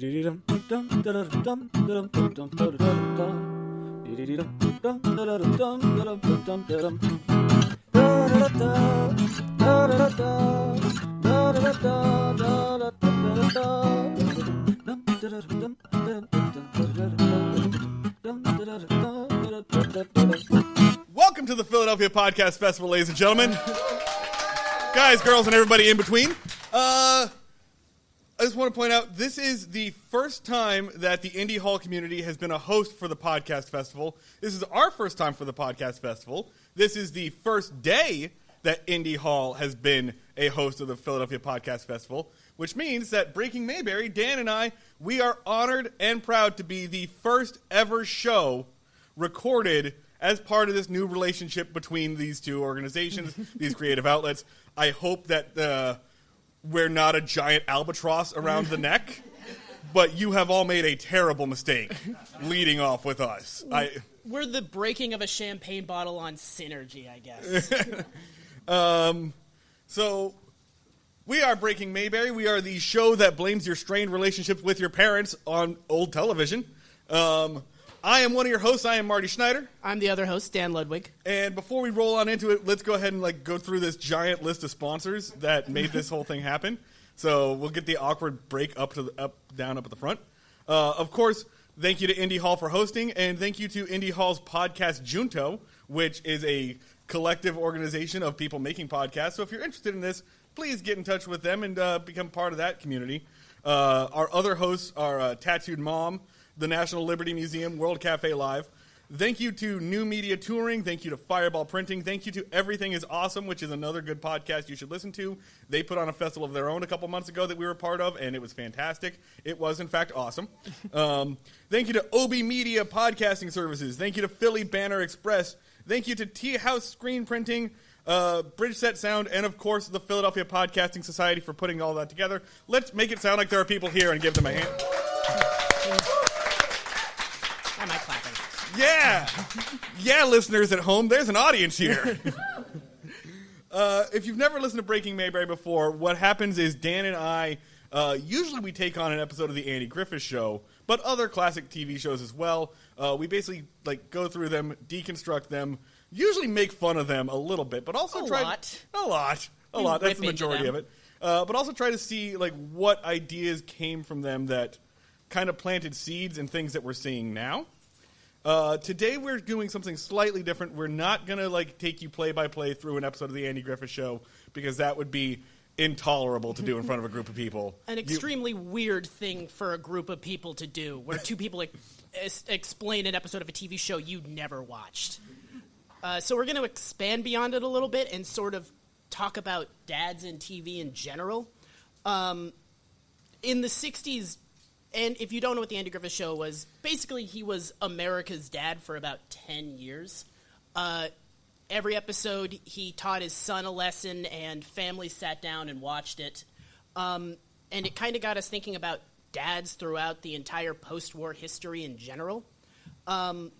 Welcome to the Philadelphia Podcast Festival, ladies and gentlemen. Guys, girls, and everybody in between. I just want to point out, this is the first time that the Indie Hall community has been a host for the Podcast Festival. This is our first time for the Podcast Festival. This is the first day that Indie Hall has been a host of the Philadelphia Podcast Festival, which means that Breaking Mayberry, Dan and I, we are honored and proud to be the first ever show recorded as part of this new relationship between these two organizations, these creative outlets. I hope that we're not a giant albatross around the neck, but you have all made a terrible mistake leading off with us. We're the breaking of a champagne bottle on Synergy, I guess. So we are Breaking Mayberry. We are the show that blames your strained relationships with your parents on old television. I am one of your hosts. I am Marty Schneider. I'm the other host, Dan Ludwig. And before we roll on into it, let's go ahead and go through this giant list of sponsors that made this whole thing happen. So we'll get the awkward break down up at the front. Of course, thank you to Indie Hall for hosting, and thank you to Indie Hall's podcast Junto, which is a collective organization of people making podcasts. So if you're interested in this, please get in touch with them and become part of that community. Our other hosts are Tattooed Mom, the National Liberty Museum, World Cafe Live. Thank you to New Media Touring. Thank you to Fireball Printing. Thank you to Everything is Awesome, which is another good podcast you should listen to. They put on a festival of their own a couple months ago that we were part of, and it was fantastic. It was, in fact, awesome. Thank you to Obi Media Podcasting Services. Thank you to Philly Banner Express. Thank you to Tea House Screen Printing, Bridge Set Sound, and, of course, the Philadelphia Podcasting Society for putting all that together. Let's make it sound like there are people here and give them a hand. Am I clapping? Yeah! Yeah, listeners at home, there's an audience here. If you've never listened to Breaking Mayberry before, what happens is Dan and I, usually we take on an episode of the Andy Griffith Show, but other classic TV shows as well. We basically go through them, deconstruct them, usually make fun of them a little bit, but also A lot. That's the majority of it. But also try to see what ideas came from them that kind of planted seeds in things that we're seeing now. Today we're doing something slightly different. We're not going to take you play by play through an episode of the Andy Griffith Show, because that would be intolerable to do in front of a group of people. An extremely weird thing for a group of people to do, where two people explain an episode of a TV show you never watched. So we're going to expand beyond it a little bit and sort of talk about dads in TV in general. In the 60s, and if you don't know what the Andy Griffith Show was, basically he was America's dad for about 10 years. Every episode, he taught his son a lesson, and families sat down and watched it. And it kind of got us thinking about dads throughout the entire post-war history in general. And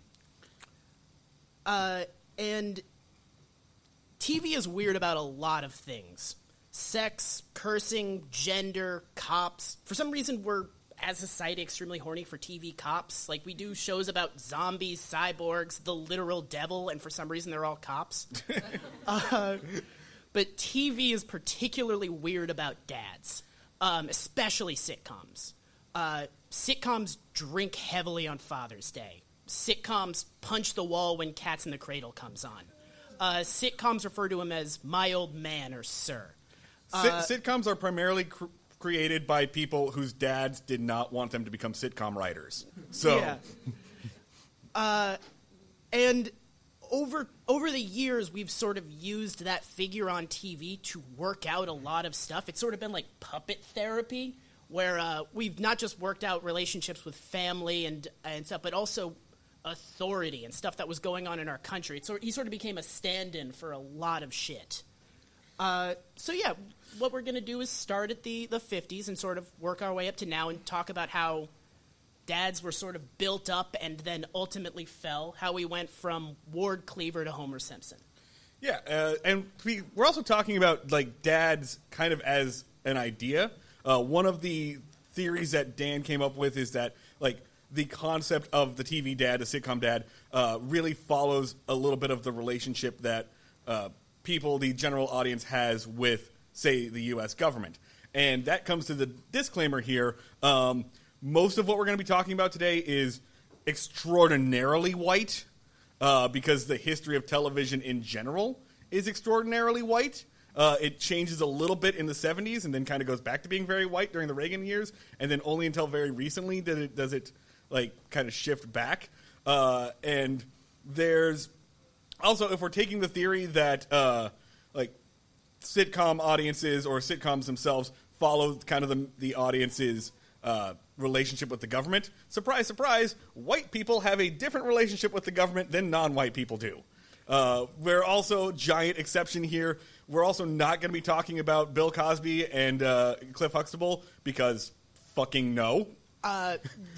TV is weird about a lot of things. Sex, cursing, gender, cops. For some reason, we're, as a society, extremely horny for TV cops. We do shows about zombies, cyborgs, the literal devil, and for some reason they're all cops. But TV is particularly weird about dads, especially sitcoms. Sitcoms drink heavily on Father's Day. Sitcoms punch the wall when Cats in the Cradle comes on. Sitcoms refer to him as my old man or sir. Sitcoms are primarily created by people whose dads did not want them to become sitcom writers. So, yeah. And over the years, we've sort of used that figure on TV to work out a lot of stuff. It's sort of been like puppet therapy, where we've not just worked out relationships with family and stuff, but also authority and stuff that was going on in our country. He sort of became a stand-in for a lot of shit. What we're going to do is start at the 50s and sort of work our way up to now and talk about how dads were sort of built up and then ultimately fell, how we went from Ward Cleaver to Homer Simpson. Yeah, and we're also talking about dads kind of as an idea. One of the theories that Dan came up with is that, like, the concept of the TV dad, the sitcom dad, really follows a little bit of the relationship that people, the general audience, has with, say, the U.S. government. And that comes to the disclaimer here. Most of what we're going to be talking about today is extraordinarily white, because the history of television in general is extraordinarily white. It changes a little bit in the 70s and then kind of goes back to being very white during the Reagan years, and then only until very recently does it like kind of shift back. And there's also, if we're taking the theory that like sitcom audiences or sitcoms themselves follow kind of the audience's relationship with the government, surprise, surprise, white people have a different relationship with the government than non-white people do. We're also, giant exception here, we're also not going to be talking about Bill Cosby and Cliff Huxtable, because fucking no.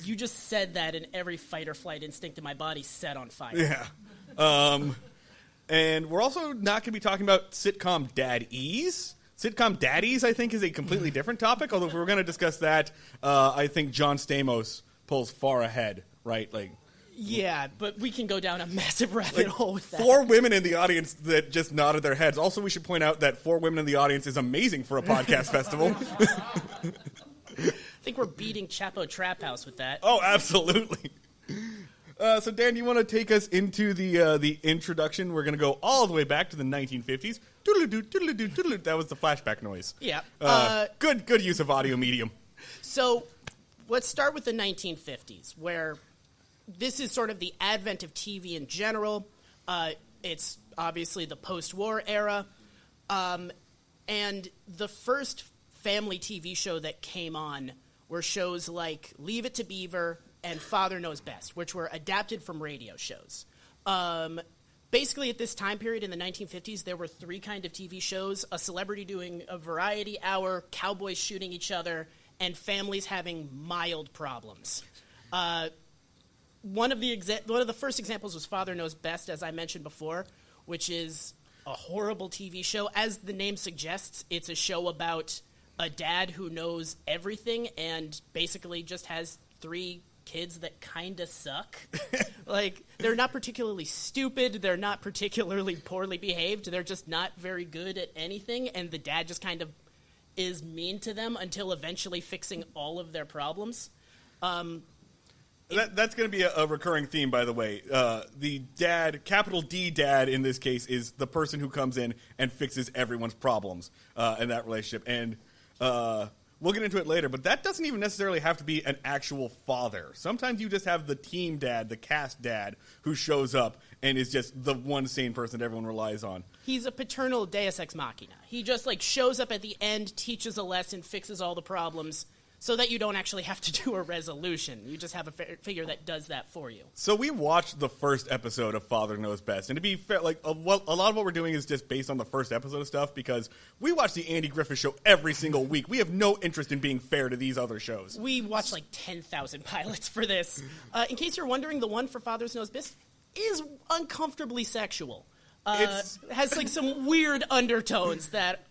You just said that, and every fight or flight instinct in my body set on fire. Yeah. And we're also not going to be talking about sitcom daddies. Sitcom daddies, I think, is a completely different topic, although if we were going to discuss that, I think John Stamos pulls far ahead, right? Like, yeah, but we can go down a massive rabbit hole with that. 4 women in the audience that just nodded their heads. Also, we should point out that 4 women in the audience is amazing for a podcast festival. I think we're beating Chapo Trap House with that. Oh, absolutely. So, Dan, you want to take us into the introduction? We're going to go all the way back to the 1950s. Toodle-doo, toodle-doo, toodle-doo. That was the flashback noise. Yeah. Good use of audio medium. So, let's start with the 1950s, where this is sort of the advent of TV in general. It's obviously the post-war era. And the first family TV show that came on were shows like Leave It to Beaver and Father Knows Best, which were adapted from radio shows. Basically, at this time period in the 1950s, there were 3 kind of TV shows: a celebrity doing a variety hour, cowboys shooting each other, and families having mild problems. One of the first examples was Father Knows Best, as I mentioned before, which is a horrible TV show. As the name suggests, it's a show about a dad who knows everything and basically just has 3 kids that kind of suck. Like, they're not particularly stupid, they're not particularly poorly behaved, they're just not very good at anything, and the dad just kind of is mean to them until eventually fixing all of their problems. That's going to be a recurring theme, by the way. The dad, capital D dad in this case, is the person who comes in and fixes everyone's problems in that relationship. And we'll get into it later, but that doesn't even necessarily have to be an actual father. Sometimes you just have the team dad, the cast dad, who shows up and is just the one sane person that everyone relies on. He's a paternal deus ex machina. He just, like, shows up at the end, teaches a lesson, fixes all the problems, so that you don't actually have to do a resolution. You just have a figure that does that for you. So we watched the first episode of Father Knows Best, and to be fair, like a lot of what we're doing is just based on the first episode of stuff, because we watch the Andy Griffith Show every single week. We have no interest in being fair to these other shows. We watched like 10,000 pilots for this. In case you're wondering, the one for Father Knows Best is uncomfortably sexual. It has like some weird undertones that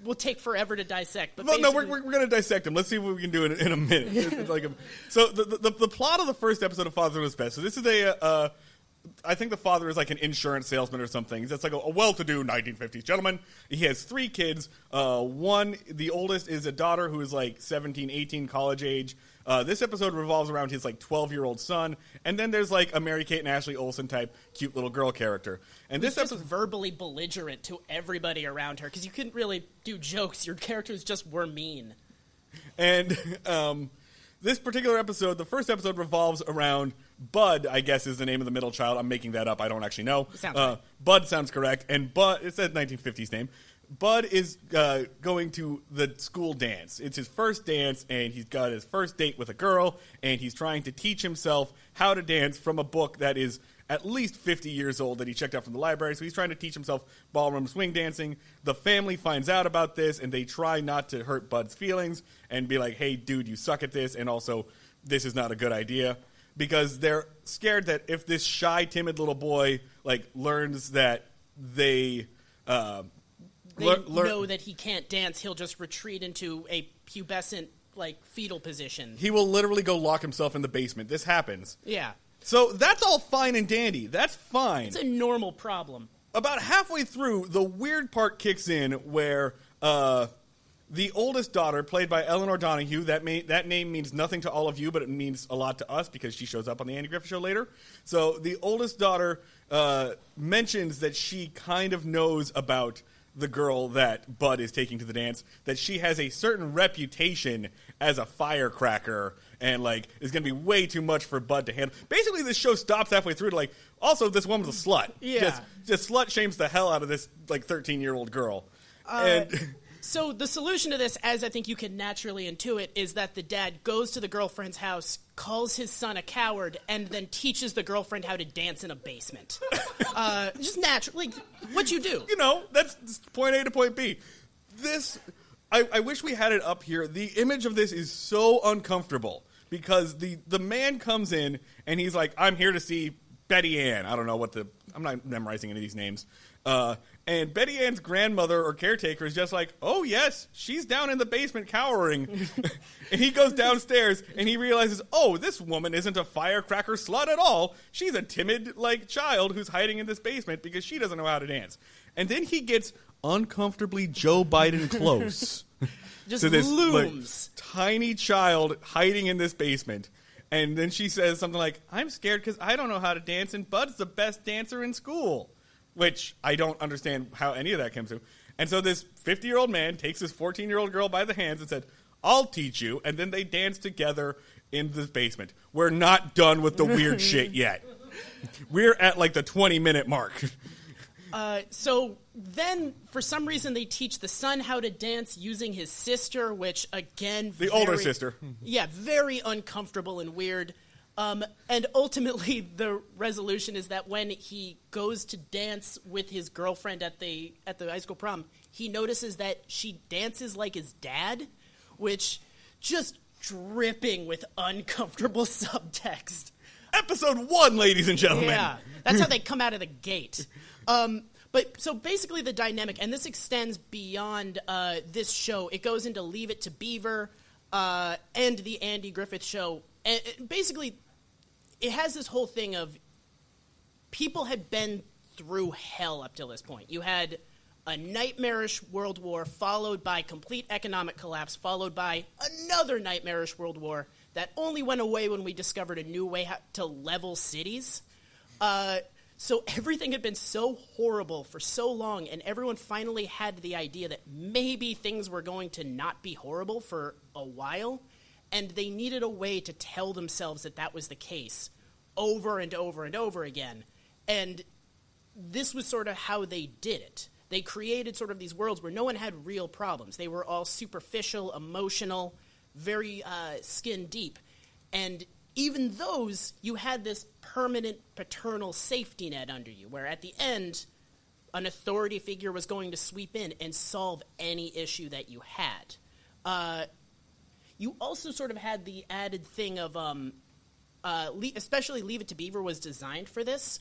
will take forever to dissect. But no, we're going to dissect them. Let's see what we can do in a minute. It's like so the plot of the first episode of Father Knows Best. So this is I think the father is like an insurance salesman or something. That's like a well-to-do 1950s gentleman. He has 3 kids. The oldest is a daughter who is like 17, 18, college age. This episode revolves around his like 12-year-old son, and then there's like a Mary-Kate and Ashley Olsen type cute little girl character. And this episode just verbally belligerent to everybody around her, because you couldn't really do jokes. Your characters just were mean. And this particular episode, the first episode, revolves around Bud, I guess is the name of the middle child. I'm making that up. I don't actually know. Sounds right. Bud sounds correct. And Bud, it's a 1950s name. Bud is going to the school dance. It's his first dance, and he's got his first date with a girl, and he's trying to teach himself how to dance from a book that is at least 50 years old that he checked out from the library. So he's trying to teach himself ballroom swing dancing. The family finds out about this, and they try not to hurt Bud's feelings and be like, hey, dude, you suck at this, and also this is not a good idea. Because they're scared that if this shy, timid little boy like learns that they know that he can't dance, he'll just retreat into a pubescent like, fetal position. He will literally go lock himself in the basement. This happens. Yeah. So that's all fine and dandy. That's fine. It's a normal problem. About halfway through, the weird part kicks in where the oldest daughter, played by Eleanor Donahue, that name means nothing to all of you, but it means a lot to us because she shows up on the Andy Griffith Show later. So the oldest daughter mentions that she kind of knows about the girl that Bud is taking to the dance, that she has a certain reputation as a firecracker and, like, is going to be way too much for Bud to handle. Basically, this show stops halfway through to, like, also, this woman's a slut. Yeah. Just slut shames the hell out of this, like, 13-year-old girl. So the solution to this, as I think you can naturally intuit, is that the dad goes to the girlfriend's house, calls his son a coward, and then teaches the girlfriend how to dance in a basement. Just naturally, like, what you do. You know, that's point A to point B. This, I wish we had it up here. The image of this is so uncomfortable because the man comes in and he's like, I'm here to see Betty Ann. I don't know I'm not memorizing any of these names. And Betty Ann's grandmother or caretaker is just like, oh, yes, she's down in the basement cowering. And he goes downstairs and he realizes, oh, this woman isn't a firecracker slut at all. She's a timid, like, child who's hiding in this basement because she doesn't know how to dance. And then he gets uncomfortably Joe Biden close. Just to this, looms. like, tiny child hiding in this basement. And then she says something like, I'm scared because I don't know how to dance and Bud's the best dancer in school. Which I don't understand how any of that comes to. And so this 50-year-old man takes this 14-year-old girl by the hands and said, I'll teach you. And then they dance together in this basement. We're not done with the weird shit yet. We're at, like, the 20-minute mark. So then, for some reason, they teach the son how to dance using his sister, which, again... The older sister. Yeah, very uncomfortable and weird. And ultimately, the resolution is that when he goes to dance with his girlfriend at the high school prom, he notices that she dances like his dad, which just dripping with uncomfortable subtext. Episode 1, ladies and gentlemen. Yeah, that's how they come out of the gate. But so basically the dynamic, and this extends beyond this show. It goes into Leave It to Beaver and the Andy Griffith Show. And basically, it has this whole thing of people had been through hell up till this point. You had a nightmarish world war followed by complete economic collapse, followed by another nightmarish world war that only went away when we discovered a new way to level cities. So everything had been so horrible for so long, and everyone finally had the idea that maybe things were going to not be horrible for a while. And they needed a way to tell themselves that that was the case over and over and over again. And this was sort of how they did it. They created sort of these worlds where no one had real problems. They were all superficial, emotional, very skin deep. And even those, you had this permanent paternal safety net under you, where at the end, an authority figure was going to sweep in and solve any issue that you had. You also sort of had the added thing of, especially Leave It to Beaver was designed for this.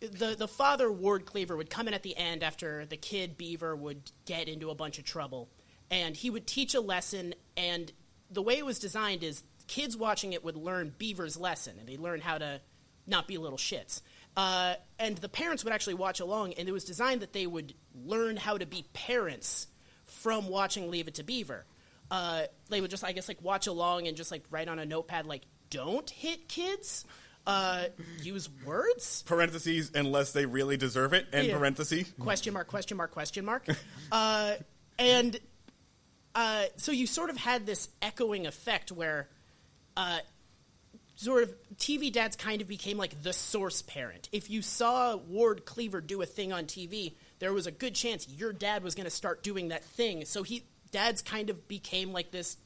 The father, Ward Cleaver, would come in at the end after the kid Beaver would get into a bunch of trouble, and he would teach a lesson, and the way it was designed is kids watching it would learn Beaver's lesson, and they'd learn how to not be little shits. And the parents would actually watch along, and it was designed that they would learn how to be parents from watching Leave It to Beaver. They would just, I guess, like, watch along and just, like, write on a notepad, like, don't hit kids, use words. Parentheses, unless they really deserve it, and Yeah. parentheses. Question mark, question mark, question mark. So you sort of had this echoing effect where sort of TV dads kind of became like the source parent. If you saw Ward Cleaver do a thing on TV, there was a good chance your dad was going to start doing that thing. So dads kind of became like this,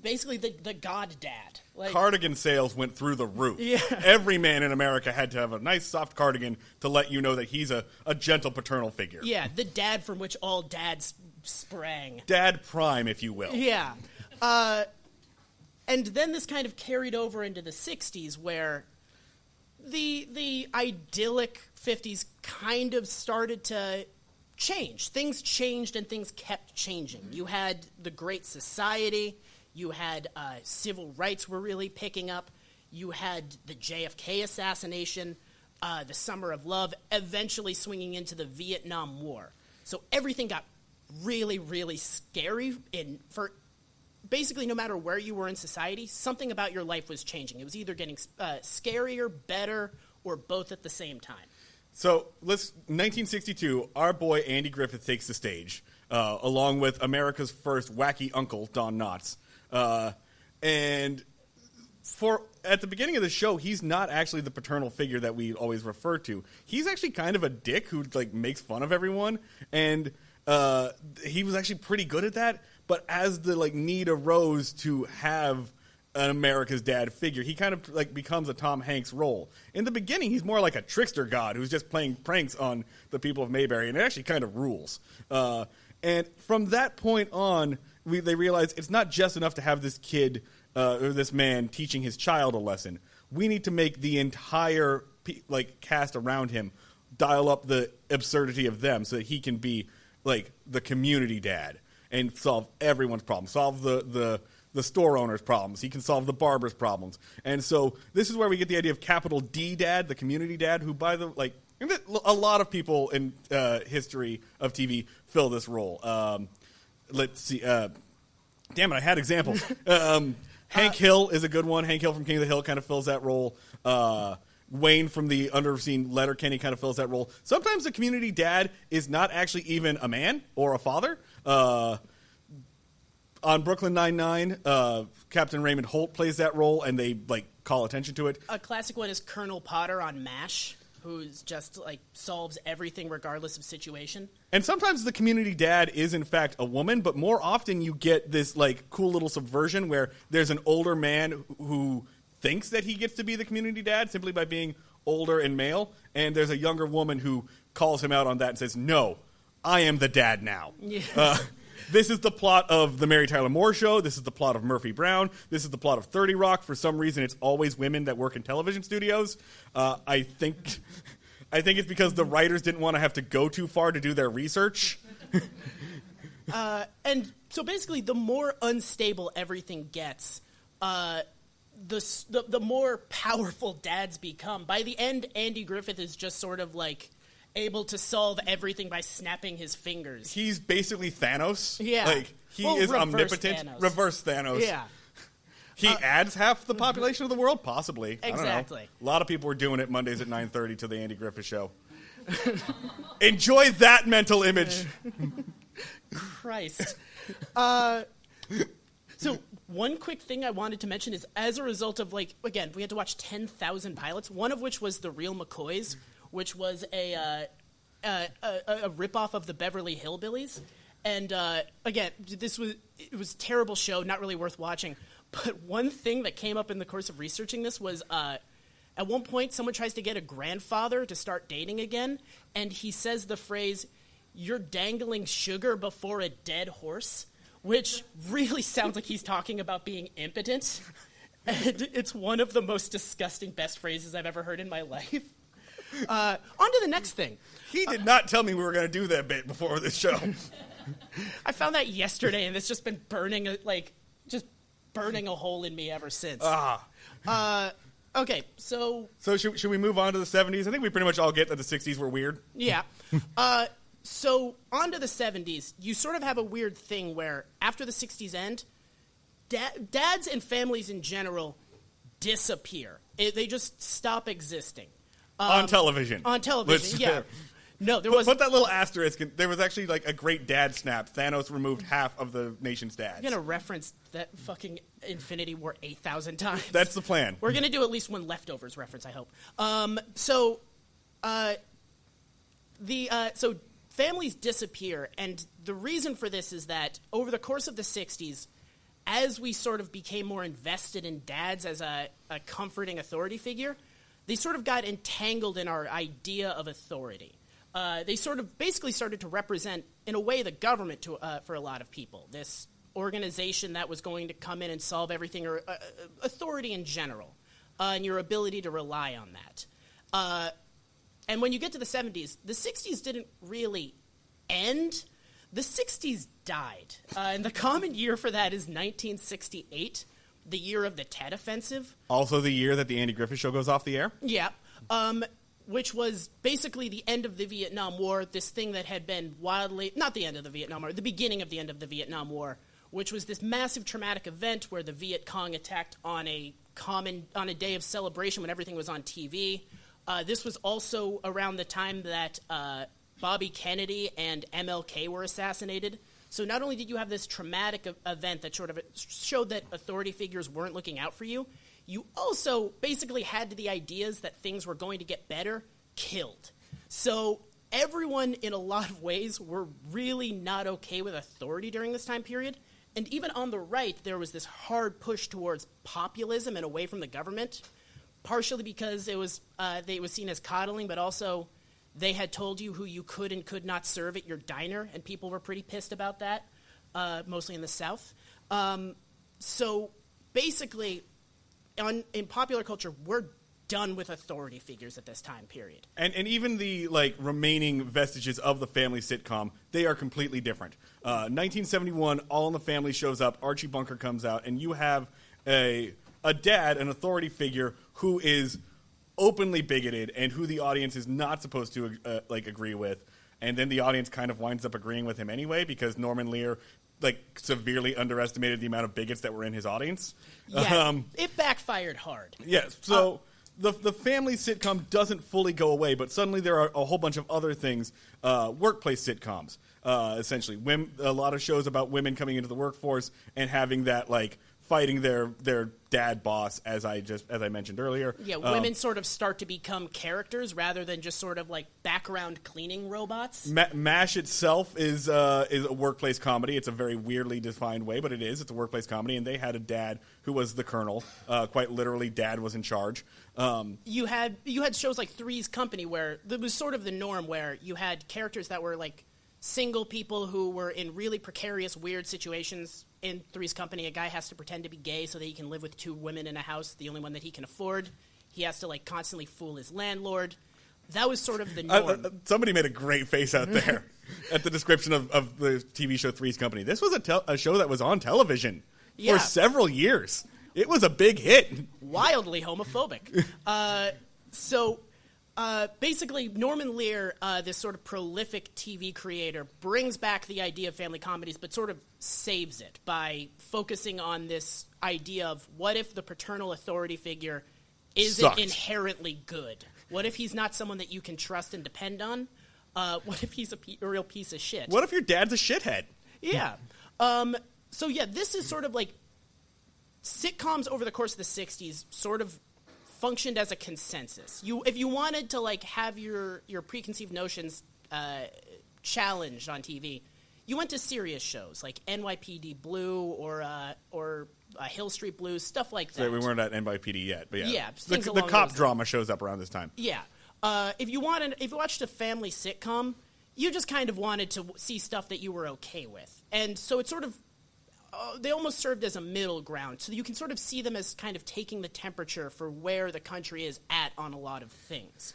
basically the god dad. Like, Cardigan sales went through the roof. Yeah. Every man in America had to have a nice soft cardigan to let you know that he's a gentle paternal figure. yeah, the dad from which all dads sprang. Dad prime, if you will. Yeah. And then this kind of carried over into the 60s where the idyllic 50s kind of started to change. Things changed and things kept changing. You had the Great Society. You had civil rights were really picking up. You had the JFK assassination, the Summer of Love, eventually swinging into the Vietnam War. So everything got really, really scary. For basically, no matter where you were in society, something about your life was changing. It was either getting scarier, better, or both at the same time. So 1962, our boy Andy Griffith takes the stage, along with America's first wacky uncle, Don Knotts. And at the beginning of the show, he's not actually the paternal figure that we always refer to. He's actually kind of a dick who makes fun of everyone, and he was actually pretty good at that. But as the need arose to have an America's dad figure, he kind of becomes a Tom Hanks role. In the beginning, he's more like a trickster god who's just playing pranks on the people of Mayberry, and it actually kind of rules. And from that point on, they realize it's not just enough to have this kid or this man teaching his child a lesson. We need to make the entire cast around him dial up the absurdity of them so that he can be the community dad and solve everyone's problems, solve the store owner's problems. He can solve the barber's problems. And so this is where we get the idea of capital D dad, the community dad, who a lot of people in history of TV fill this role. Let's see. Damn it, I had examples. Hank Hill is a good one. Hank Hill from King of the Hill kind of fills that role. Wayne from the Underseen Letterkenny kind of fills that role. Sometimes the community dad is not actually even a man or a father. On Brooklyn Nine-Nine, Captain Raymond Holt plays that role, and they call attention to it. A classic one is Colonel Potter on MASH, who's just solves everything regardless of situation. And sometimes the community dad is in fact a woman, but more often you get this cool little subversion where there's an older man who thinks that he gets to be the community dad simply by being older and male, and there's a younger woman who calls him out on that and says, "No, I am the dad now." Yeah. This is the plot of The Mary Tyler Moore Show. This is the plot of Murphy Brown. This is the plot of 30 Rock. For some reason, it's always women that work in television studios. I think it's because the writers didn't want to have to go too far to do their research. And so basically, the more unstable everything gets, the more powerful dads become. By the end, Andy Griffith is just sort of able to solve everything by snapping his fingers. He's basically Thanos. Yeah. He is omnipotent. Thanos. Reverse Thanos. Yeah. He adds half the population of the world? Possibly. Exactly. I don't know. A lot of people were doing it Mondays at 9:30 to the Andy Griffith Show. Enjoy that mental image. Christ. So one quick thing I wanted to mention is as a result of, again, we had to watch 10,000 pilots, one of which was The Real McCoys, which was a ripoff of the Beverly Hillbillies. And again, it was a terrible show, not really worth watching. But one thing that came up in the course of researching this was at one point someone tries to get a grandfather to start dating again, and he says the phrase, "You're dangling sugar before a dead horse," which really sounds like he's talking about being impotent. And it's one of the most disgusting best phrases I've ever heard in my life. On to the next thing. He did not tell me we were going to do that bit before this show. I found that yesterday, and it's just been burning a hole in me ever since. Okay, so should we move on to the 70s? I think we pretty much all get that the 60s were weird. Yeah. So on to the 70s, you sort of have a weird thing where after the 60s end, dads and families in general disappear. They just stop existing. On television. On television, yeah. No, there was... Put that little asterisk in. There was actually a great dad snap. Thanos removed half of the nation's dads. You're going to reference that fucking Infinity War 8,000 times. That's the plan. We're going to do at least one Leftovers reference, I hope. So families disappear, and the reason for this is that over the course of the 60s, as we sort of became more invested in dads as a comforting authority figure, they sort of got entangled in our idea of authority. They sort of basically started to represent, in a way, the government for a lot of people. This organization that was going to come in and solve everything, or authority in general, and your ability to rely on that. And when you get to the 70s, the 60s didn't really end. The 60s died. And the common year for that is 1968, the year of the Tet Offensive. Also the year that the Andy Griffith Show goes off the air? Yeah. Which was basically the end of the Vietnam War, this thing that had been wildly, not the end of the Vietnam War, the beginning of the end of the Vietnam War, which was this massive traumatic event where the Viet Cong attacked on a day of celebration when everything was on TV. This was also around the time that Bobby Kennedy and MLK were assassinated. So not only did you have this traumatic event that sort of showed that authority figures weren't looking out for you, you also basically had the ideas that things were going to get better killed. So everyone, in a lot of ways, were really not okay with authority during this time period. And even on the right, there was this hard push towards populism and away from the government, partially because it was seen as coddling, but also they had told you who you could and could not serve at your diner, and people were pretty pissed about that, mostly in the South. So basically, in popular culture, we're done with authority figures at this time period. And even the remaining vestiges of the family sitcom, they are completely different. 1971, All in the Family shows up, Archie Bunker comes out, and you have a dad, an authority figure, who is openly bigoted and who the audience is not supposed to agree with. And then the audience kind of winds up agreeing with him anyway because Norman Lear severely underestimated the amount of bigots that were in his audience. Yeah, it backfired hard. Yes, so the family sitcom doesn't fully go away, but suddenly there are a whole bunch of other things. Workplace sitcoms, essentially. A lot of shows about women coming into the workforce and having that, fighting their dad boss, as I mentioned earlier. Yeah, women sort of start to become characters rather than just sort of background cleaning robots. MASH itself is a workplace comedy. It's a very weirdly defined way, but it is. It's a workplace comedy, and they had a dad who was the colonel. Quite literally, dad was in charge. You had shows like Three's Company where it was sort of the norm, where you had characters that were single people who were in really precarious, weird situations. In Three's Company, a guy has to pretend to be gay so that he can live with two women in a house, the only one that he can afford. He has to constantly fool his landlord. That was sort of the norm. Somebody made a great face out there at the description of the TV show Three's Company. This was a show that was on television for several years. It was a big hit. Wildly homophobic. Basically, Norman Lear, this sort of prolific TV creator, brings back the idea of family comedies, but sort of saves it by focusing on this idea of what if the paternal authority figure isn't inherently good? What if he's not someone that you can trust and depend on? What if he's a real piece of shit? What if your dad's a shithead? Yeah. This is sort of sitcoms over the course of the 60s sort of functioned as a consensus. If you wanted to have your preconceived notions challenged on TV, you went to serious shows like NYPD Blue or Hill Street Blues, stuff like that. So we weren't at NYPD yet, but yeah. Yeah, the cop drama shows up around this time. Yeah. If you watched a family sitcom, you just kind of wanted to see stuff that you were okay with. And so it sort of they almost served as a middle ground. So you can sort of see them as kind of taking the temperature for where the country is at on a lot of things.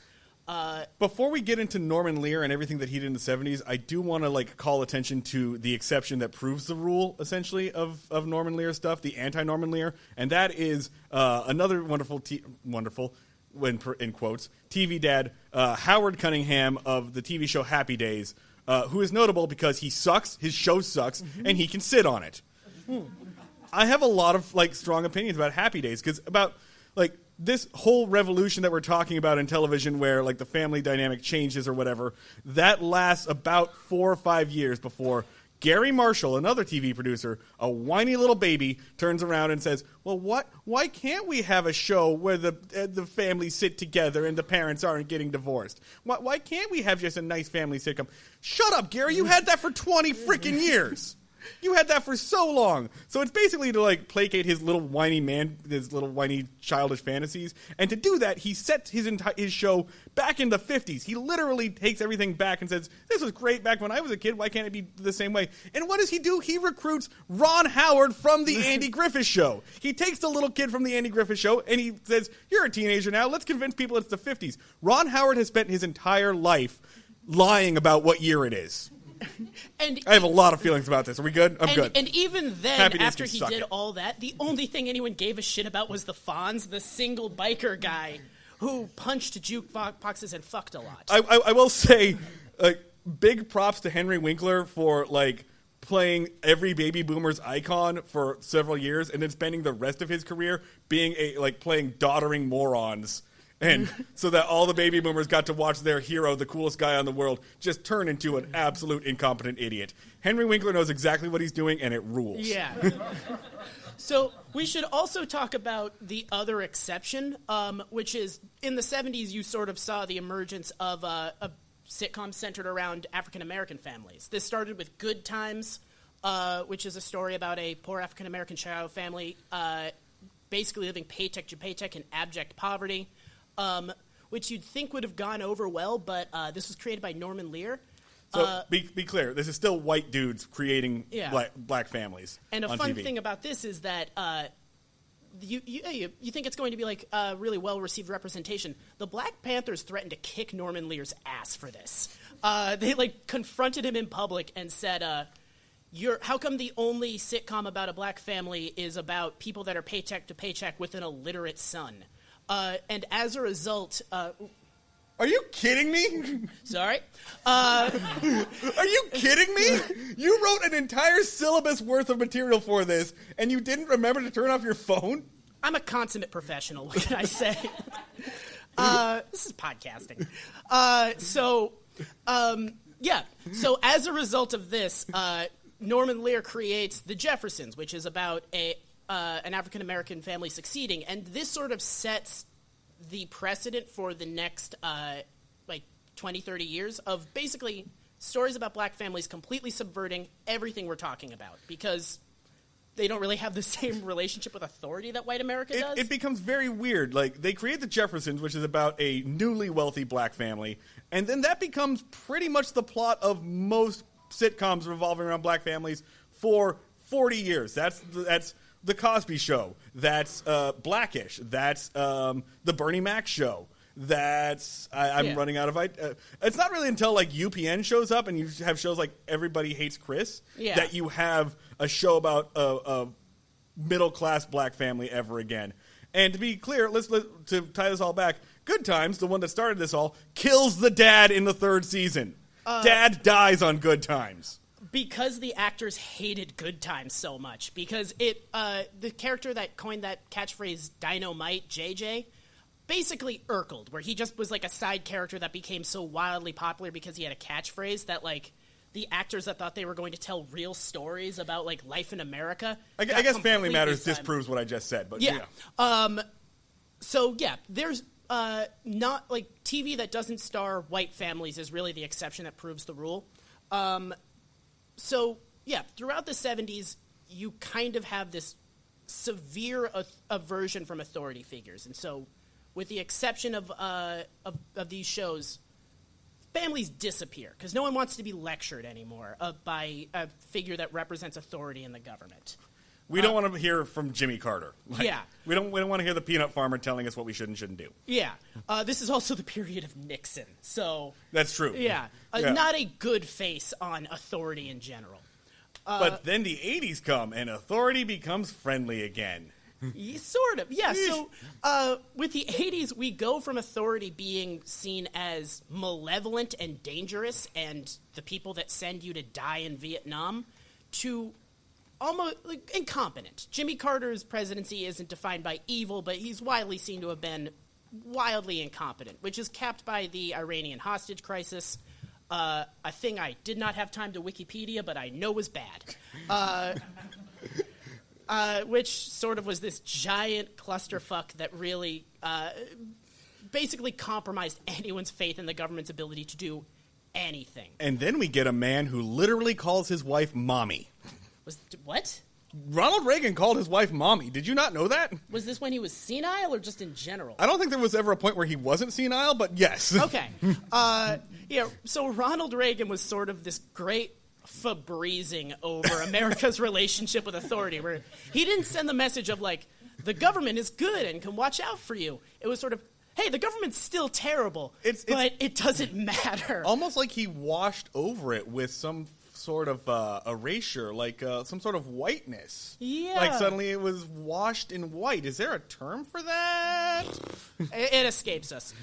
Before we get into Norman Lear and everything that he did in the 70s, I do want to call attention to the exception that proves the rule, essentially, of Norman Lear stuff, the anti-Norman Lear, and that is another wonderful, in quotes, TV dad, Howard Cunningham of the TV show Happy Days, who is notable because he sucks, his show sucks, and he can sit on it. I have a lot of strong opinions about Happy Days because about this whole revolution that we're talking about in television where the family dynamic changes or whatever, that lasts about 4 or 5 years before Gary Marshall, another TV producer, a whiny little baby, turns around and says, well, why can't we have a show where the families sit together and the parents aren't getting divorced? Why can't we have just a nice family sitcom? Shut up, Gary. You had that for 20 freaking years. You had that for so long. So it's basically to placate his little whiny childish fantasies. And to do that, he sets his show back in the 50s. He literally takes everything back and says, this was great back when I was a kid. Why can't it be the same way? And what does he do? He recruits Ron Howard from the Andy Griffith Show. He takes the little kid from the Andy Griffith Show and he says, you're a teenager now. Let's convince people it's the 50s. Ron Howard has spent his entire life lying about what year it is. And I have a lot of feelings about this. Are we good? I'm good. And even then, Happiness after can he suck did it. all that, the only thing anyone gave a shit about was the Fonz, the single biker guy who punched jukeboxes and fucked a lot. I will say, big props to Henry Winkler for playing every baby boomer's icon for several years, and then spending the rest of his career being playing doddering morons. And so that all the baby boomers got to watch their hero, the coolest guy on the world, just turn into an absolute incompetent idiot. Henry Winkler knows exactly what he's doing, and it rules. Yeah. So we should also talk about the other exception, which is in the 70s you sort of saw the emergence of a sitcom centered around African-American families. This started with Good Times, which is a story about a poor African-American child family basically living paycheck to paycheck in abject poverty. Which you'd think would have gone over well, but this was created by Norman Lear. So be clear, this is still white dudes creating Yeah. black families. And a on fun TV. thing about this is that you think it's going to be like really well-received representation. The Black Panthers threatened to kick Norman Lear's ass for this. They confronted him in public and said, how come the only sitcom about a black family is about people that are paycheck to paycheck with an illiterate son? And as a result, Are you kidding me? sorry, Are you kidding me? You wrote an entire syllabus worth of material for this, and you didn't remember to turn off your phone? I'm a consummate professional. What can I say? This is podcasting. So as a result of this, Norman Lear creates The Jeffersons, which is about an African-American family succeeding, and this sort of sets the precedent for the next 20, 30 years of basically stories about black families completely subverting everything we're talking about because they don't really have the same relationship with authority that white America does. It becomes very weird. They create The Jeffersons, which is about a newly wealthy black family, and then that becomes pretty much the plot of most sitcoms revolving around black families for 40 years. That's The Cosby Show. That's Blackish. That's the Bernie Mac Show. That's I'm running out of it's not really until UPN shows up and you have shows like Everybody Hates Chris that you have a show about a middle class black family ever again. And to be clear, let's to tie this all back. Good Times, the one that started this all, kills the dad in the third season. Dad dies on Good Times. Because the actors hated Good Times so much. Because the character that coined that catchphrase, Dynamite, JJ, basically Urkeled, where he just was a side character that became so wildly popular because he had a catchphrase that the actors that thought they were going to tell real stories about life in America. I guess Family Matters completely disproves what I just said, but yeah. There's not TV that doesn't star white families is really the exception that proves the rule. Throughout the 70s, you kind of have this severe aversion from authority figures. And so, with the exception of these shows, families disappear because no one wants to be lectured anymore by a figure that represents authority in the government. We don't want to hear from Jimmy Carter. We don't want to hear the peanut farmer telling us what we should and shouldn't do. Yeah. This is also the period of Nixon. So that's true. Yeah. Not a good face on authority in general. But then the 80s come and authority becomes friendly again. Sort of. Yeah. So with the 80s, we go from authority being seen as malevolent and dangerous and the people that send you to die in Vietnam to almost incompetent. Jimmy Carter's presidency isn't defined by evil, but he's widely seen to have been wildly incompetent, which is capped by the Iranian hostage crisis, a thing I did not have time to Wikipedia, but I know was bad, which sort of was this giant clusterfuck that really basically compromised anyone's faith in the government's ability to do anything. And then we get a man who literally calls his wife mommy. What? Ronald Reagan called his wife mommy. Did you not know that? Was this when he was senile or just in general? I don't think there was ever a point where he wasn't senile, but yes. Okay. So Ronald Reagan was sort of this great Febrezing over America's relationship with authority, where he didn't send the message of the government is good and can watch out for you. It was sort of, hey, the government's still terrible, but it doesn't matter. Almost like he washed over it with some sort of erasure, like some sort of whiteness. Yeah. Like suddenly it was washed in white. Is there a term for that? It escapes us.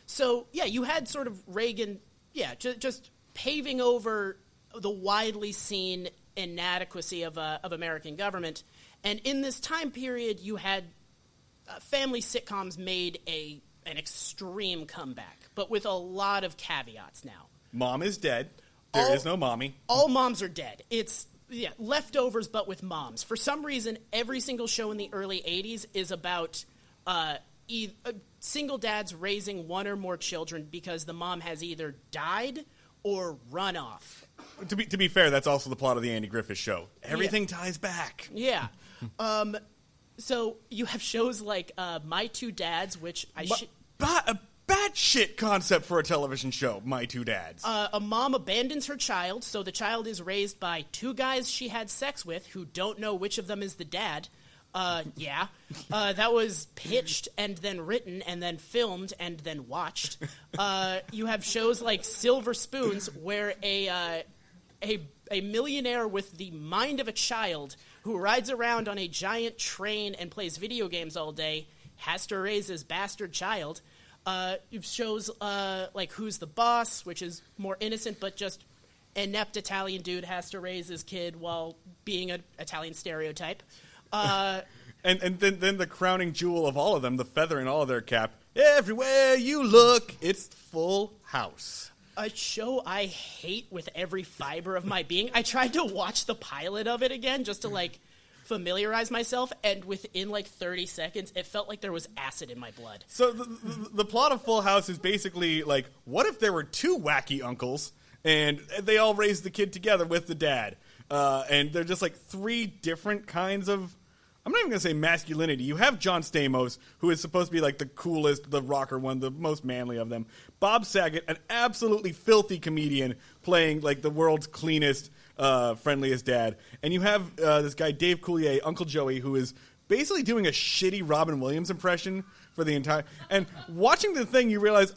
So, yeah, you had sort of Reagan, just paving over the widely seen inadequacy of American government. And in this time period, you had family sitcoms made an extreme comeback, but with a lot of caveats now. Mom is dead. There is no mommy. All moms are dead. It's leftovers, but with moms. For some reason, every single show in the early 80s is about single dads raising one or more children because the mom has either died or run off. To be fair, that's also the plot of the Andy Griffith Show. Everything ties back. Yeah. So you have shows like My Two Dads, which a batshit concept for a television show, My Two Dads. A mom abandons her child, so the child is raised by two guys she had sex with who don't know which of them is the dad. That was pitched and then written and then filmed and then watched. You have shows like Silver Spoons, where a millionaire with the mind of a child who rides around on a giant train and plays video games all day has to raise his bastard child. Shows like Who's the Boss, which is more innocent, but just inept Italian dude has to raise his kid while being an Italian stereotype. And then the crowning jewel of all of them, the feather in all of their cap, everywhere you look, it's Full House. A show I hate with every fiber of my being. I tried to watch the pilot of it again just to, familiarize myself, and within, 30 seconds, it felt like there was acid in my blood. So the plot of Full House is basically, what if there were two wacky uncles, and they all raised the kid together with the dad, and they're just, three different kinds of... I'm not even going to say masculinity. You have John Stamos, who is supposed to be the coolest, the rocker one, the most manly of them. Bob Saget, an absolutely filthy comedian, playing the world's cleanest, friendliest dad. And you have this guy, Dave Coulier, Uncle Joey, who is basically doing a shitty Robin Williams impression for the entire... And watching the thing, you realize,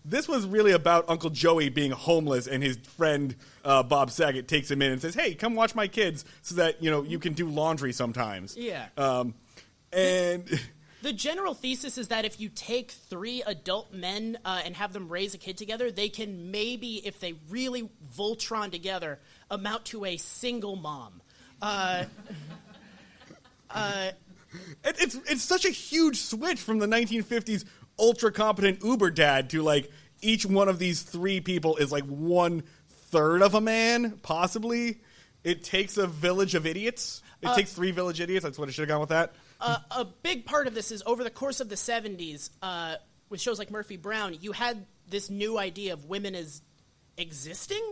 this was really about Uncle Joey being homeless, and his friend Bob Saget takes him in and says, hey, come watch my kids so that, you can do laundry sometimes. Yeah. And... The general thesis is that if you take three adult men and have them raise a kid together, they can maybe, if they really Voltron together, amount to a single mom. It's such a huge switch from the 1950s ultra competent Uber dad to each one of these three people is 1/3 of a man, possibly. It takes a village of idiots. It takes three village idiots. That's what I should have gone with that. A big part of this is over the course of the 70s, with shows like Murphy Brown, you had this new idea of women as existing.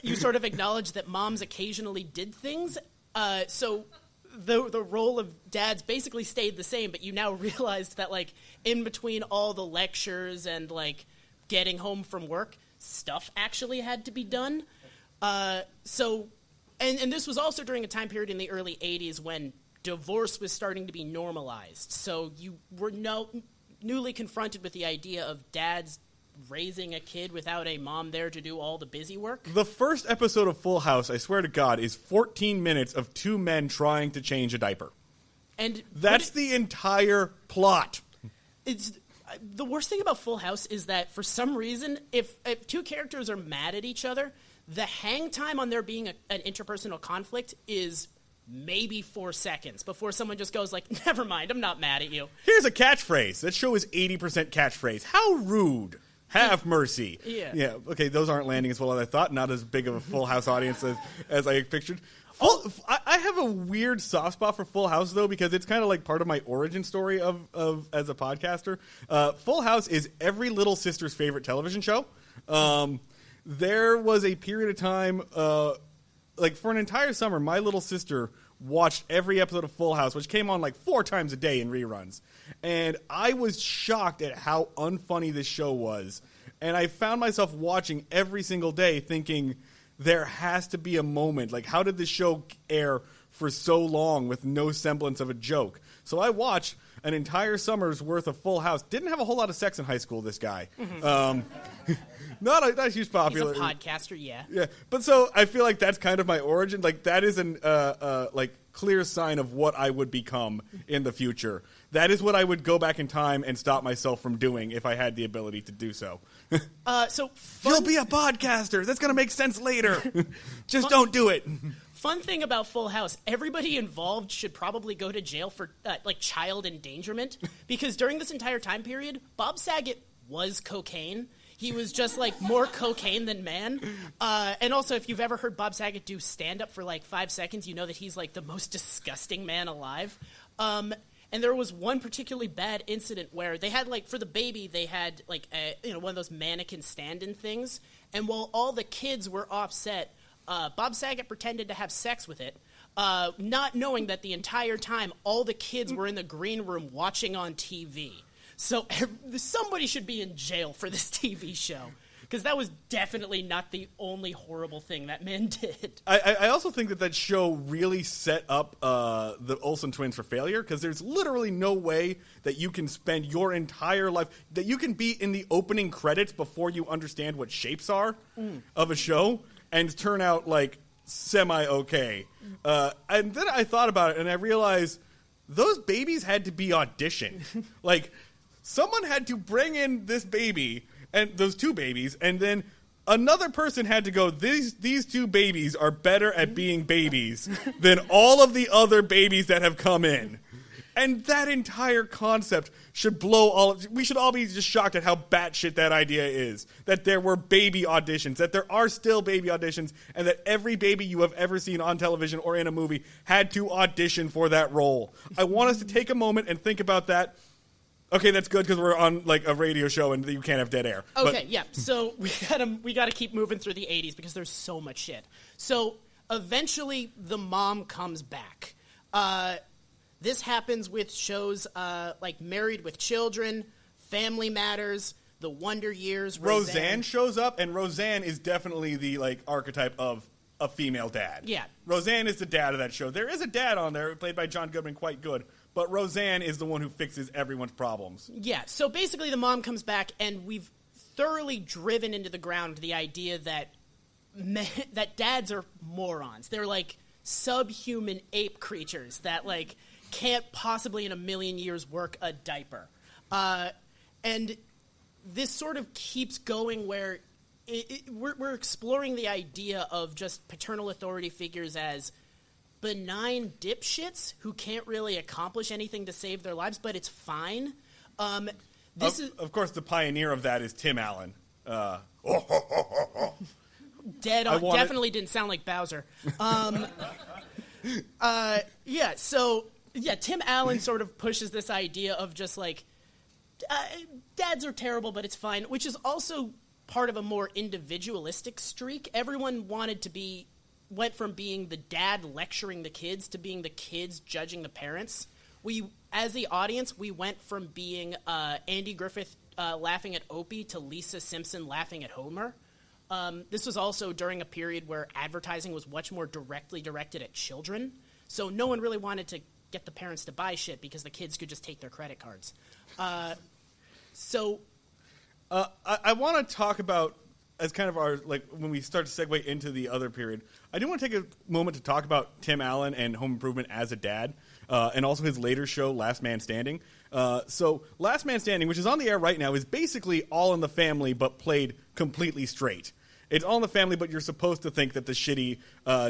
You sort of acknowledge that moms occasionally did things. So the role of dads basically stayed the same, but you now realized that in between all the lectures and getting home from work, stuff actually had to be done. And this was also during a time period in the early 80s when divorce was starting to be normalized. So you were newly confronted with the idea of dads raising a kid without a mom there to do all the busy work. The first episode of Full House, I swear to God, is 14 minutes of two men trying to change a diaper. And that's the entire plot. It's the worst thing about Full House is that for some reason, if two characters are mad at each other, the hang time on there being an interpersonal conflict is maybe 4 seconds before someone just goes never mind, I'm not mad at you. Here's a catchphrase. That show is 80% catchphrase. How rude. Have mercy. Yeah. Okay, those aren't landing as well as I thought. Not as big of a Full House audience as I pictured. I have a weird soft spot for Full House, though, because it's kind of part of my origin story of as a podcaster. Full House is every little sister's favorite television show. There was a period of time... for an entire summer, my little sister watched every episode of Full House, which came on 4 times a day in reruns. And I was shocked at how unfunny this show was. And I found myself watching every single day thinking, there has to be a moment. How did this show air for so long with no semblance of a joke. So I watched an entire summer's worth of Full House. Didn't have a whole lot of sex in high school, this guy. Not a huge popular. He's a podcaster, yeah. Yeah, but so I feel like that's kind of my origin. Like that is an clear sign of what I would become in the future. That is what I would go back in time and stop myself from doing if I had the ability to do so. You'll be a podcaster. That's going to make sense later. Just don't do it. Fun thing about Full House, everybody involved should probably go to jail for child endangerment, because during this entire time period, Bob Saget was cocaine. He was just more cocaine than man. And also, if you've ever heard Bob Saget do stand-up for 5 seconds, you know that he's the most disgusting man alive. And there was one particularly bad incident where they had for the baby, they had one of those mannequin stand-in things. And while all the kids were offset, Bob Saget pretended to have sex with it, not knowing that the entire time all the kids were in the green room watching on TV. So somebody should be in jail for this TV show, because that was definitely not the only horrible thing that man did. I also think that show really set up the Olsen twins for failure, because there's literally no way that you can spend your entire life, that you can be in the opening credits before you understand what shapes are of a show and turn out semi-okay. And then I thought about it and I realized those babies had to be auditioned. Someone had to bring in this baby and those two babies, and then another person had to go, these two babies are better at being babies than all of the other babies that have come in. And that entire concept should blow we should all be just shocked at how batshit that idea is. That there were baby auditions, that there are still baby auditions, and that every baby you have ever seen on television or in a movie had to audition for that role. I want us to take a moment and think about that. Okay, that's good because we're on a radio show and you can't have dead air. Okay, yeah. So we gotta keep moving through the 80s because there's so much shit. So eventually the mom comes back. This happens with shows like Married with Children, Family Matters, The Wonder Years. Roseanne shows up, and Roseanne is definitely the archetype of a female dad. Yeah. Roseanne is the dad of that show. There is a dad on there played by John Goodman, quite good. But Roseanne is the one who fixes everyone's problems. Yeah, so basically the mom comes back, and we've thoroughly driven into the ground the idea that that dads are morons. They're subhuman ape creatures that can't possibly in a million years work a diaper. And this sort of keeps going where we're exploring the idea of just paternal authority figures as benign dipshits who can't really accomplish anything to save their lives, but it's fine. Of course, the pioneer of that is Tim Allen. Dead on. Definitely didn't sound like Bowser. Tim Allen sort of pushes this idea of just dads are terrible, but it's fine, which is also part of a more individualistic streak. Everyone went from being the dad lecturing the kids to being the kids judging the parents. We, as the audience, we went from being Andy Griffith laughing at Opie to Lisa Simpson laughing at Homer. This was also during a period where advertising was much more directly directed at children, so no one really wanted to get the parents to buy shit because the kids could just take their credit cards. I want to talk about, as kind of our, when we start to segue into the other period, I do want to take a moment to talk about Tim Allen and Home Improvement as a dad, and also his later show, Last Man Standing. So Last Man Standing, which is on the air right now, is basically All in the Family, but played completely straight. It's All in the Family, but you're supposed to think that the shitty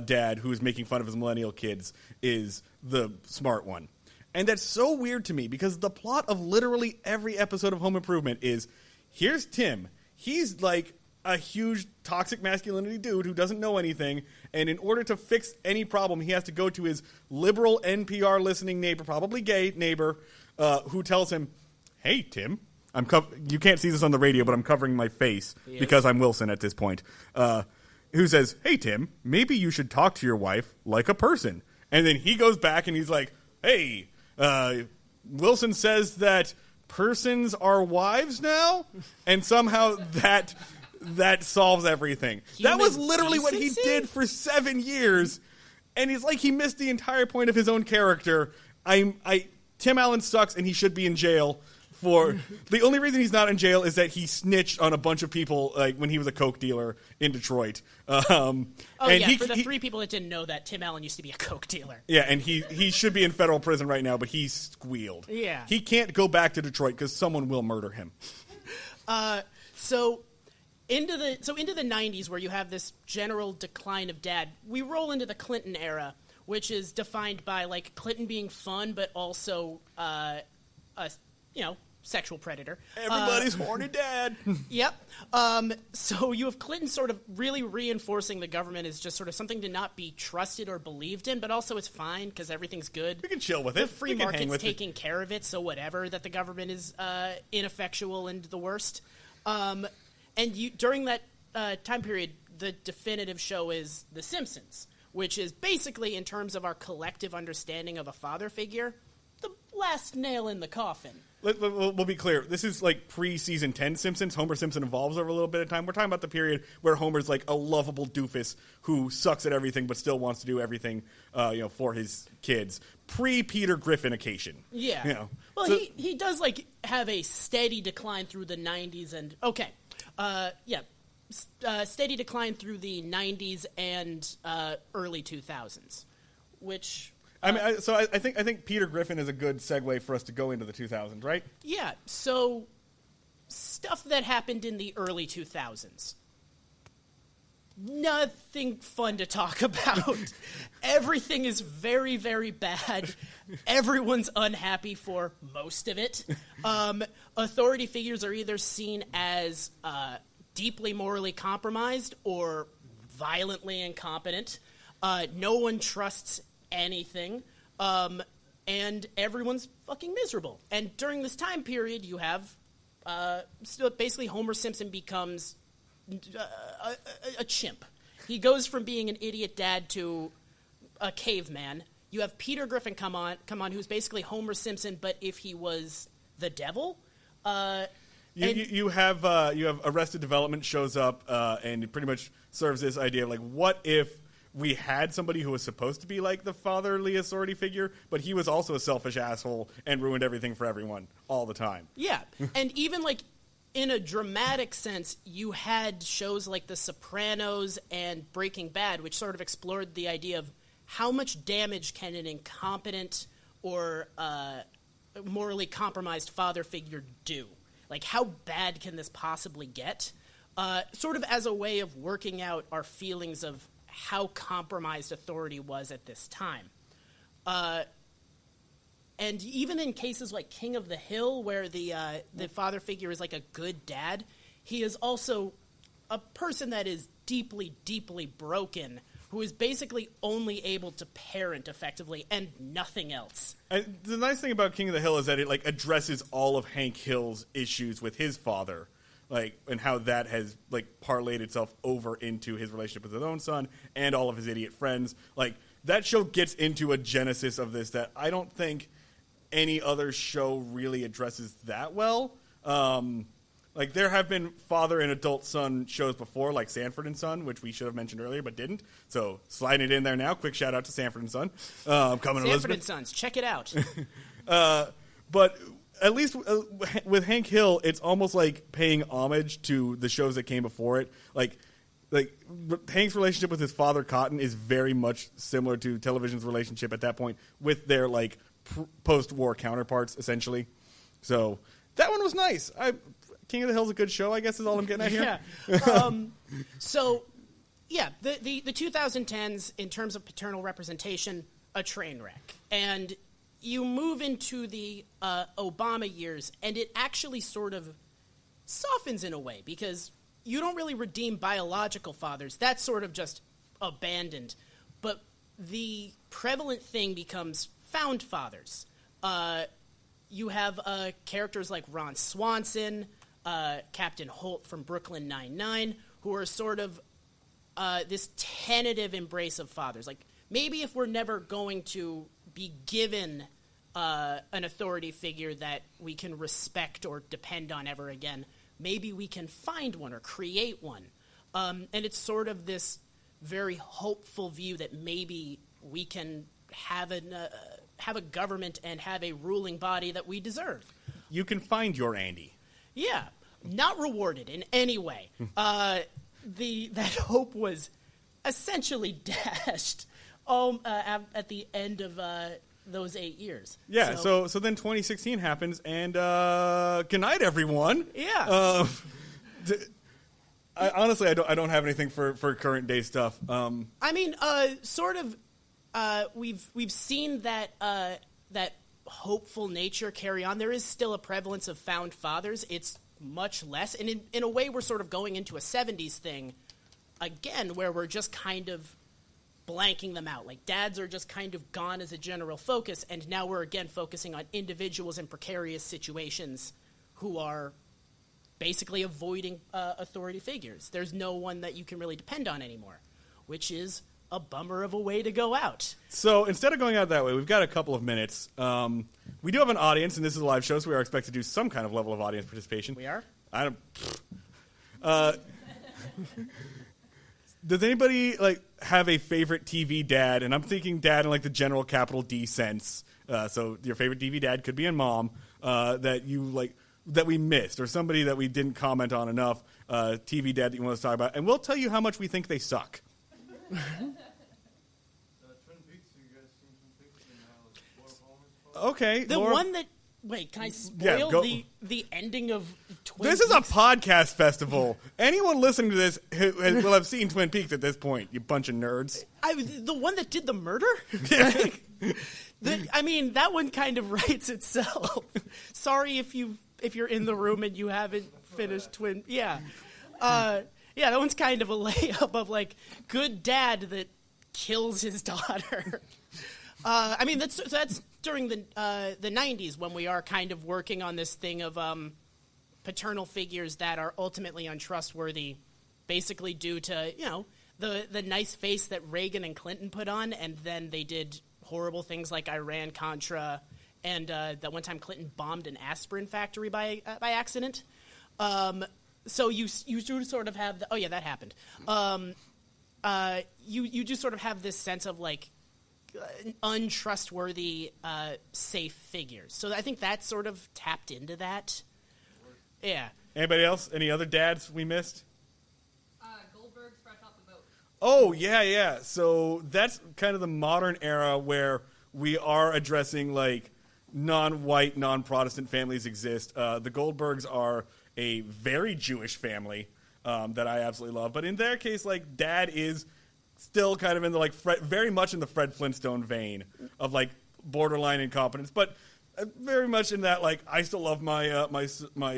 dad who's making fun of his millennial kids is the smart one. And that's so weird to me, because the plot of literally every episode of Home Improvement is, here's Tim. He's a huge toxic masculinity dude who doesn't know anything, and in order to fix any problem, he has to go to his liberal NPR listening neighbor, probably gay neighbor, who tells him, hey, Tim, you can't see this on the radio, but I'm covering my face because I'm Wilson at this point, who says, hey, Tim, maybe you should talk to your wife like a person. And then he goes back and he's like, hey, Wilson says that persons are wives now? And somehow that solves everything. That was literally what he did for 7 years. And he's like, he missed the entire point of his own character. Tim Allen sucks, and he should be in jail. For the only reason he's not in jail is that he snitched on a bunch of people, like when he was a coke dealer in Detroit. For the three people that didn't know that, Tim Allen used to be a coke dealer. Yeah, and he should be in federal prison right now, but he squealed. Yeah, he can't go back to Detroit because someone will murder him. So into the 90s, where you have this general decline of dad, we roll into the Clinton era, which is defined by like Clinton being fun, but also sexual predator. Everybody's horny dad. Yep. So you have Clinton sort of really reinforcing the government is just sort of something to not be trusted or believed in, but also it's fine because everything's good. We can chill with it. The free market's taking care of it, so whatever, that the government is ineffectual and the worst. And during that time period, the definitive show is The Simpsons, which is basically, in terms of our collective understanding of a father figure, the last nail in the coffin. We'll be clear. This is like pre-season 10 Simpsons. Homer Simpson evolves over a little bit of time. We're talking about the period where Homer's like a lovable doofus who sucks at everything but still wants to do everything, for his kids. Pre-Peter Griffin-ication. Yeah. Well, he does like have a steady decline through the 90s and steady decline through the 90s and early 2000s, which. I think Peter Griffin is a good segue for us to go into the 2000s, right? Yeah, so stuff that happened in the early 2000s. Nothing fun to talk about. Everything is very, very bad. Everyone's unhappy for most of it. Authority figures are either seen as deeply morally compromised or violently incompetent. No one trusts anything, and everyone's fucking miserable. And during this time period, you have still basically Homer Simpson becomes a chimp. He goes from being an idiot dad to a caveman. You have Peter Griffin come on, who's basically Homer Simpson, but if he was the devil. You have Arrested Development shows up and it pretty much serves this idea of like, what if we had somebody who was supposed to be like the fatherly authority figure, but he was also a selfish asshole and ruined everything for everyone all the time. Yeah, and even like in a dramatic sense, you had shows like The Sopranos and Breaking Bad, which sort of explored the idea of how much damage can an incompetent or morally compromised father figure do? Like, how bad can this possibly get? Sort of as a way of working out our feelings of how compromised authority was at this time. And even in cases like King of the Hill, where the father figure is like a good dad, he is also a person that is deeply, deeply broken, who is basically only able to parent effectively and nothing else. And the nice thing about King of the Hill is that it like addresses all of Hank Hill's issues with his father. Like, and how that has, like, parlayed itself over into his relationship with his own son and all of his idiot friends. Like, that show gets into a genesis of this that I don't think any other show really addresses that well. Like, there have been father and adult son shows before, like Sanford and Son, which we should have mentioned earlier but didn't. So, sliding it in there now. Quick shout out to Sanford and Son. Sanford and Sons, check it out. But at least with Hank Hill, it's almost like paying homage to the shows that came before it. Like Hank's relationship with his father, Cotton, is very much similar to television's relationship at that point with their like post-war counterparts, essentially. So that one was nice. King of the Hill's a good show, I guess, is all I'm getting at here. Yeah. The 2010s, in terms of paternal representation, a train wreck. And you move into the Obama years, and it actually sort of softens in a way, because you don't really redeem biological fathers. That's sort of just abandoned. But the prevalent thing becomes found fathers. You have characters like Ron Swanson, Captain Holt from Brooklyn Nine-Nine, who are sort of this tentative embrace of fathers. Like, maybe if we're never going to be given an authority figure that we can respect or depend on ever again, maybe we can find one or create one. And it's sort of this very hopeful view that maybe we can have a government and have a ruling body that we deserve. You can find your Andy. Yeah, not rewarded in any way. That hope was essentially dashed at the end of those 8 years. Yeah, so then 2016 happens, and good night, everyone. Yeah. Honestly, I don't have anything for current day stuff. I mean, sort of. We've seen that hopeful nature carry on. There is still a prevalence of found fathers. It's much less, and in a way, we're sort of going into a 70s thing again, where we're just kind of blanking them out. Like, dads are just kind of gone as a general focus, and now we're again focusing on individuals in precarious situations who are basically avoiding authority figures. There's no one that you can really depend on anymore, which is a bummer of a way to go out. So instead of going out that way, we've got a couple of minutes. We do have an audience, and this is a live show, so we are expected to do some kind of level of audience participation. We are? I don't... does anybody have a favorite TV dad? And I'm thinking dad in the general capital D sense. So your favorite TV dad could be in mom that you that we missed, or somebody that we didn't comment on enough. TV dad that you want us to talk about, and we'll tell you how much we think they suck. Twin Peaks, you guys seen Twin Peaks and Laura Palmer's Okay, The Laura, one that... Wait, can I spoil the ending of Twin Peaks? This is a podcast festival. Anyone listening to this will have seen Twin Peaks at this point, you bunch of nerds. The one that did the murder? I mean, that one kind of writes itself. Sorry if you're in the room and you haven't finished Twin... Yeah. Yeah, that one's kind of a layup of, good dad that kills his daughter. I mean, that's during the 90s when we are kind of working on this thing of paternal figures that are ultimately untrustworthy, basically due to, the nice face that Reagan and Clinton put on, and then they did horrible things like Iran-Contra, and that one time Clinton bombed an aspirin factory by accident. So you do sort of have oh yeah, that happened. You do sort of have this sense of untrustworthy safe figures. So I think that sort of tapped into that. Yeah. Anybody else? Any other dads we missed? Goldberg's Fresh Off the Boat. Oh, yeah. So that's kind of the modern era where we are addressing, non-white, non-Protestant families exist. The Goldbergs are a very Jewish family that I absolutely love. But in their case, dad is still kind of in the, very much in the Fred Flintstone vein of, borderline incompetence. But very much in that, I still love my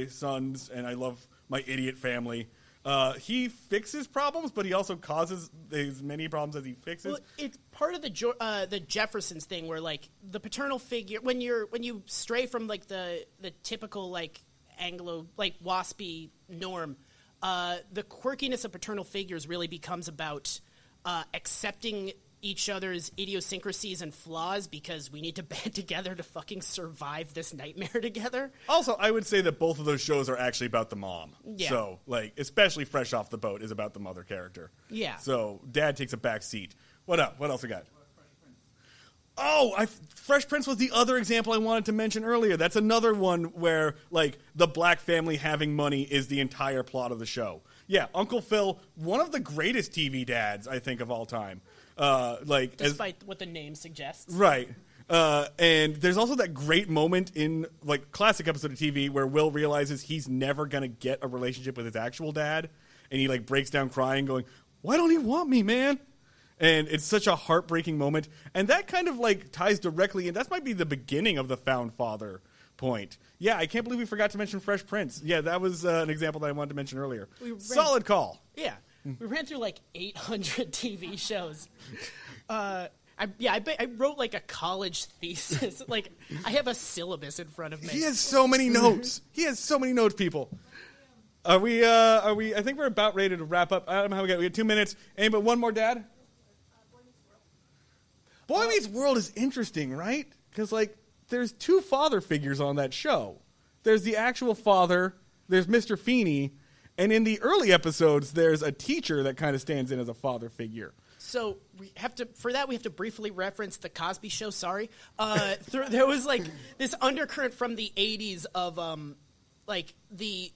sons, and I love my idiot family. He fixes problems, but he also causes as many problems as he fixes. Well, it's part of the Jeffersons thing, where the paternal figure, when you stray from the typical Anglo waspy norm, the quirkiness of paternal figures really becomes about accepting each other's idiosyncrasies and flaws because we need to band together to fucking survive this nightmare together. Also, I would say that both of those shows are actually about the mom. Yeah. So, especially Fresh Off the Boat is about the mother character. Yeah. So, dad takes a back seat. What up? What else we got? Oh, Fresh Prince was the other example I wanted to mention earlier. That's another one where, the black family having money is the entire plot of the show. Yeah, Uncle Phil, one of the greatest TV dads, I think, of all time. Despite what the name suggests. Right. And there's also that great moment in, classic episode of TV where Will realizes he's never going to get a relationship with his actual dad. And he, breaks down crying, going, why don't he want me, man? And it's such a heartbreaking moment. And that kind of, ties directly in. That might be the beginning of the found father point. Yeah, I can't believe we forgot to mention Fresh Prince. Yeah, that was an example that I wanted to mention earlier. Solid call. Yeah. We ran through 800 TV shows. I wrote a college thesis. I have a syllabus in front of me. He has so many notes. People. Are we? I think we're about ready to wrap up. I don't know how we got. We got 2 minutes. Anybody? One more, Dad. Boy Meets World is interesting, right? Because there's two father figures on that show. There's the actual father. There's Mr. Feeney. And in the early episodes, there's a teacher that kind of stands in as a father figure. So we have to briefly reference the Cosby Show. Sorry, there was like this undercurrent from the '80s of like the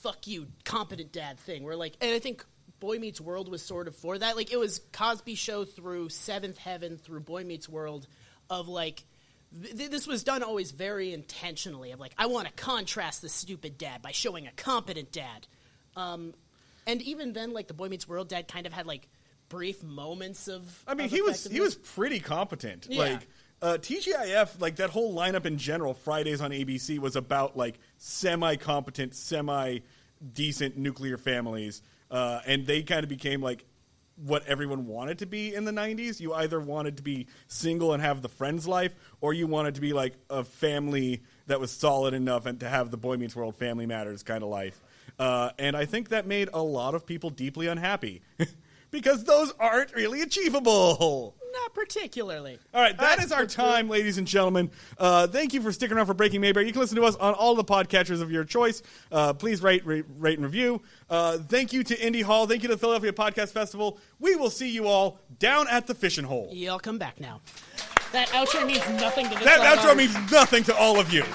fuck you competent dad thing, where like, and I think Boy Meets World was sort of for that. Like it was Cosby Show through Seventh Heaven through Boy Meets World, of like this was done always very intentionally. Of like, I want to contrast the stupid dad by showing a competent dad, and even then, like the Boy Meets World dad kind of had like brief moments of. I mean, he was pretty competent. Yeah. Like TGIF, like that whole lineup in general, Fridays on ABC was about like semi-competent, semi-decent nuclear families, and they kind of became like what everyone wanted to be in the 90s. You either wanted to be single and have the friends life, or you wanted to be like a family that was solid enough and to have the Boy Meets World Family Matters kind of life. And I think that made a lot of people deeply unhappy. Because those aren't really achievable. Not particularly. All right, that is our time, ladies and gentlemen. Thank you for sticking around for Breaking Mayberry. You can listen to us on all the podcatchers of your choice. Please rate, and review. Thank you to Indie Hall. Thank you to the Philadelphia Podcast Festival. We will see you all down at the fishing hole. Y'all come back now. That outro means nothing to this. That outro means nothing to all of you.